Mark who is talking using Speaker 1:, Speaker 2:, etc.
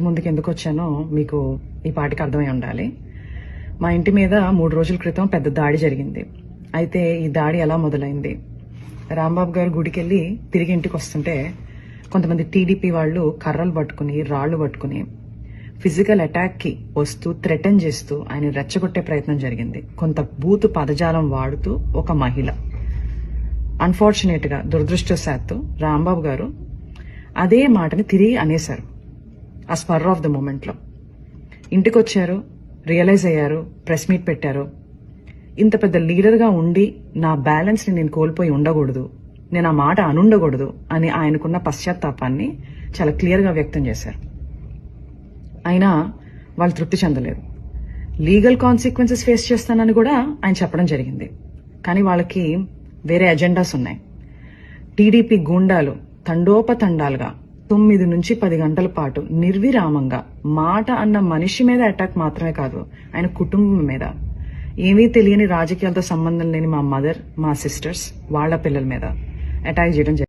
Speaker 1: ముందుకు ఎందుకు వచ్చానో మీకు ఈ పాటికి అర్థమై ఉండాలి. మా ఇంటి మీద 3 రోజుల క్రితం పెద్ద దాడి జరిగింది. అయితే ఈ దాడి ఎలా మొదలైంది? రాంబాబు గారు గుడికెళ్ళి తిరిగి ఇంటికి వస్తుంటే కొంతమంది టీడీపీ వాళ్ళు కర్రలు పట్టుకుని రాళ్లు పట్టుకుని ఫిజికల్ అటాక్ కి వస్తూ థ్రెటన్ చేస్తూ ఆయన రెచ్చగొట్టే ప్రయత్నం జరిగింది. కొంత బూతు పదజాలం వాడుతూ ఒక మహిళ. అన్ఫార్చునేట్ గా దురదృష్టవశాత్తు రాంబాబు గారు అదే మాటని తిరిగి అనేశారు. ఆ స్పర్ ఆఫ్ ద మూమెంట్ లో ఇంటికి వచ్చారు, రియలైజ్ అయ్యారు, ప్రెస్ మీట్ పెట్టారు. ఇంత పెద్ద లీడర్ గా ఉండి నా బ్యాలెన్స్ ని నేను కోల్పోయి ఉండకూడదు, నేను ఆ మాట అనుండకూడదు అని ఆయనకున్న పశ్చాత్తాపాన్ని చాలా క్లియర్ గా వ్యక్తం చేశారు. అయినా వాళ్ళు తృప్తి చెందలేదు. లీగల్ కాన్సిక్వెన్సెస్ ఫేస్ చేస్తానని కూడా ఆయన చెప్పడం జరిగింది. కానీ వాళ్ళకి వేరే ఎజెండాస్ ఉన్నాయి. టీడీపీ గూండాలు తండోపతండాలుగా 9 నుంచి 10 గంటల పాటు నిర్విరామంగా మాట అన్న మనిషి మీద అటాక్ మాత్రమే కాదు, ఆయన కుటుంబం మీద, ఏమీ తెలియని రాజకీయాలతో సంబంధం లేని మా మదర్, మా సిస్టర్స్, వాళ్ల పిల్లల మీద అటాక్ చేయడం జరిగింది.